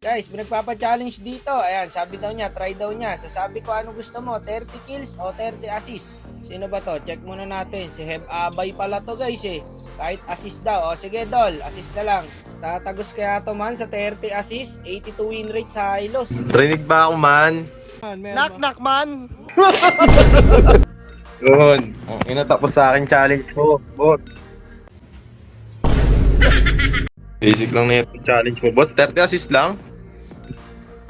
Guys, pinagpapa-challenge dito. Ayan, sabi daw niya, try daw niya. Sasabi ko ano gusto mo, 30 kills o 30 assist. Sino ba to? Check muna natin. Si Heb Abay pala to guys eh. Kahit assist daw. O sige Dol, assist na lang. Tatagos kaya to man sa 30 assist, 82 win rate sa Hylos. Rinig ba ako man? Knock man. Yun. Inatapos sa akin challenge ko, boss. Basic lang na yung challenge mo, boss. 30 assist lang?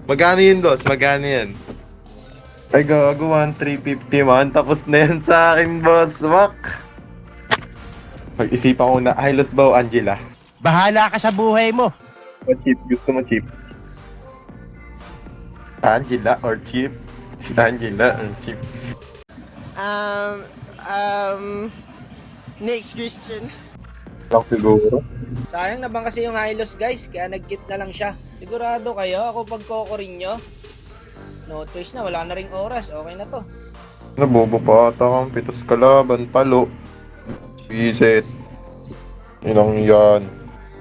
Magkano yun, boss? Magkano yan? Ay, gago, 1,350 man. Tapos na yan sa akin, boss. Wak! Pag-isipan ko na, Hylos ba o Angela? Bahala ka sa buhay mo. O Chip? Gusto mo Chip? Angela or Chip? Angela or Chip? Next question. Lang siguro. Sayang na bang kasi yung Hylos guys, kaya nag-chip na lang siya. Sigurado kayo, ako pagkokorin nyo. No choice na, wala na ring oras, okay na to. Nabobo pa ata kang pitos kalaban, palo. Visit. Ilang yan.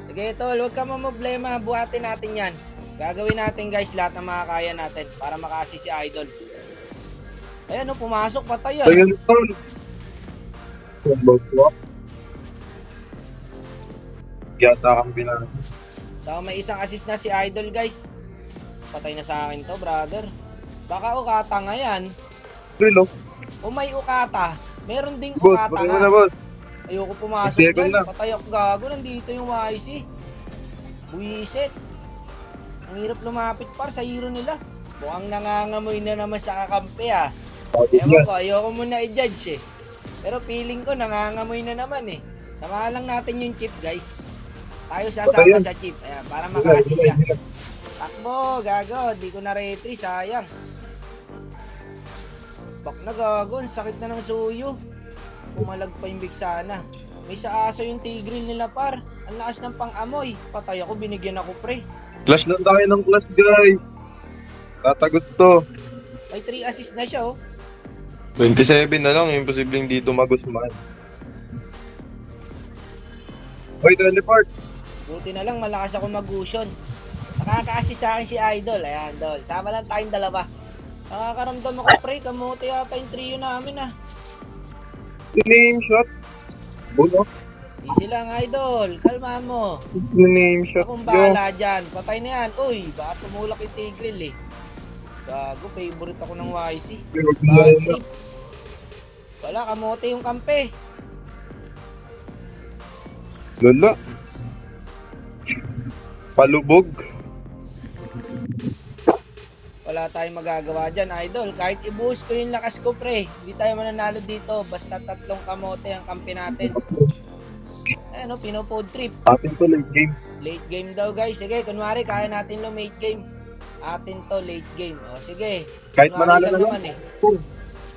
Sige tol, huwag ka problema, buhatin natin yan. Gagawin natin guys lahat ng makakaya natin para maka-assist si Idol. Ayan o, pumasok, patay yan. Ayun, tol. Yata kang pinag. So may isang assist na si Idol guys. Patay na sa akin to brother. Baka ukata nga yan. Rilo. O may ukata. Meron ding Boss, ukata patay mo nga. na, boss. Ayoko pumasok Second guys. na. Patay ako gago. Nandito yung YC. Buisit. Ang hirap lumapit par sa hero nila. Mukhang nangangamoy na naman sa kakampi ah. Ewan ko, ayoko muna i-judge eh. Pero feeling ko nangangamoy na naman eh. Samahan lang natin yung chip guys. Tayo sasama sa chip. Ayan, para maka-assist siya. Takbo, gago. Di ko na retry, sayang. Bak na gago. Ang sakit na ng suyo. Pumalag pa yung bigsana. May sa aso yung tigril nila par. Ang lakas ng pang-amoy. Patay ako, binigyan ako pre. Clash lang tayo ng clash, guys. Tatagot to. May 3 assist na siya oh. 27 na lang. Imposibleng dito magusman. Hoy, teleport. Buti na lang malakas ako mag-gusion. Nakaka-assist sa akin si Idol. Ayan, Dol. Sama lang tayong dalawa. Nakakaramdam ako pre. Kamote yata yung trio namin ah. Name shot. Buno. Easy lang Idol. Kalma mo. Name shot. Akong bahala dyan. Patay na yan. Uy, baka tumulak yung Tigril eh. Gago, favorite ako ng YC. Bad trip. Wala, kamote yung kampe. Lala. Palubog. Wala tayong magagawa dyan, Idol. Kahit i-boost ko yung lakas ko, pre. Hindi tayo mananalo dito. Basta 3 kamote ang kampi natin. Ayan o, pinopod trip. Atin to late game. Late game daw, guys. Sige, kunwari, kaya natin lo late game. Atin to late game. O, sige. Kahit Kunwari manalo na naman lang.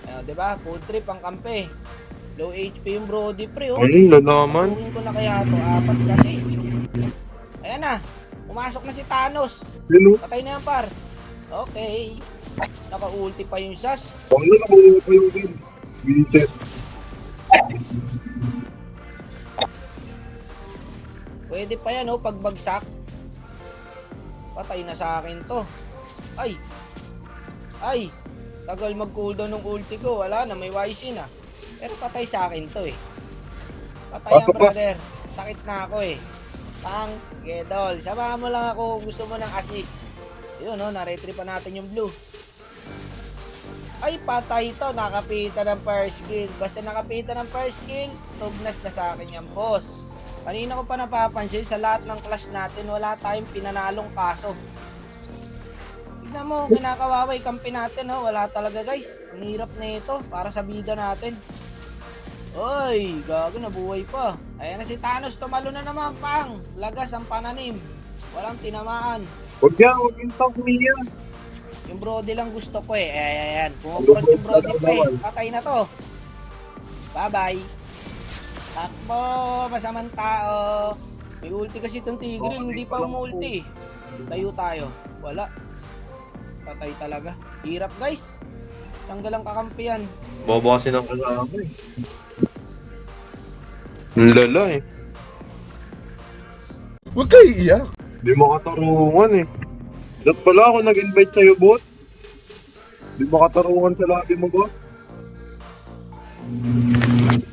Ayan, diba? Full trip ang kampi. Low HP yung Brody, pre. Oh. Ay, lalaman. Masukin ko na kaya to. 4 kasi. Ayan na. Pumasok na si Thanos. Lalo. Patay na yan, par. Okay. Naka-ulti pa yung Sas. Ano na nakuha pa yung game? Visit. Pwede pa yan, oh, pagbagsak. Patay na sa akin to. Ay. Ay. Tagal mag-cooldown ng ulti ko. Wala na, may YC na. Pero patay sa akin to eh. Patay yan, brother. Sakit na ako eh. Pang, Gedol. Samahan mo lang ako kung gusto mo ng assist. Yun, no, na-retry pa natin yung blue. Ay, patay to. Nakapita ng first kill. Basta nakapita ng first kill, tugnas na sa akin yan, boss. Kanina ko pa napapansin, sa lahat ng clash natin, wala tayong pinanalong kaso. Tignan mo, kinakawaway kampi natin, oh. Wala talaga, guys. Ang hirap na ito para sa bida natin. Oy, gago, nabuhay pa. Ayan na si Thanos, tumalo na naman, pang. Lagas ang pananim. Walang tinamaan. Huwag yan, huwag yung talk niya. Yung Brody lang gusto ko eh. Ayan. Pumuprot yung Brody pre. Patay na to. Bye-bye. Takbo, masamang tao. May ulti kasi itong Tigreal, hindi pa umulti. Tayo tayo. Wala. Patay talaga. Hirap guys. Tanggal ang kakampiyan. Bobo kasi ng kasama eh. Ang lala eh. Huwag kayo iiyak. Hindi makatarungan eh. Ba't pala ako nag-invite sa'yo, boss? Di makatarungan sa labi mo, boss.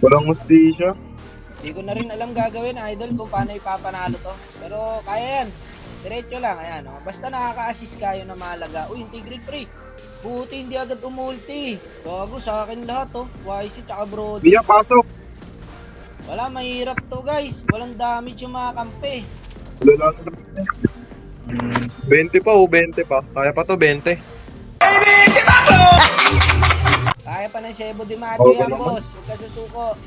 Walang hustisya. Hindi ko na rin alam gagawin, idol, kung paano ipapanalo to. Pero kaya yan. Diretso lang, ayan. Oh. Basta nakaka-assist kayo na mahalaga. Uy, integrate pre. Buti hindi agad umulti. Gago sa akin lahat, oh. YC tsaka Brody. Diya, pasok. Wala, mahirap to, guys. Walang damage yung mga kampe. Wala lang. 20 pa o 20 pa. Kaya pa to, 20. Kaya pa ng Sebo Di Macho Okay yan, naman. boss. Huwag ka susuko.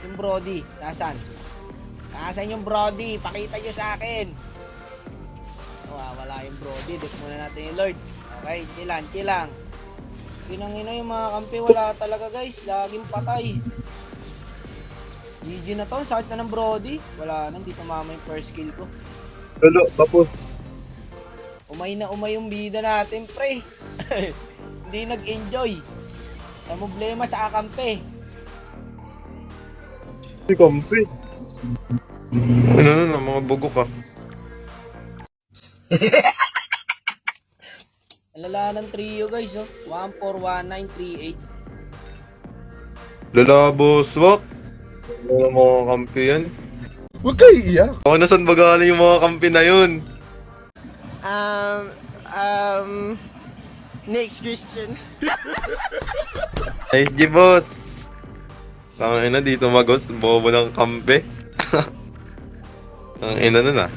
Yung Brody, nasan? Nasaan yung Brody? Pakita nyo sa akin. Wala yung Brody. Dip muna natin yung Lord. Okay, chilang. Pinangina yung mga kampi. Wala talaga, guys. Laging patay. GG na to. Sakit na ng Brody. Wala nang. Di tumama yung first kill ko. Lalo, tapos. Umay na umay yung bida natin, pre. Hindi nag-enjoy. Ang problema sa akampi. Si Kampi. Ano, mga bugo ka. Ang lala ng trio, guys, oh. 141938. Lalabos, wak. Ano mga kampi yan? Huwag kayo iiyak. Ako na saan ba galing yung mga kampi na yun? Next question. Nice G, boss. Tangina dito magos, bobo ng kampi. Ang ina nun ah.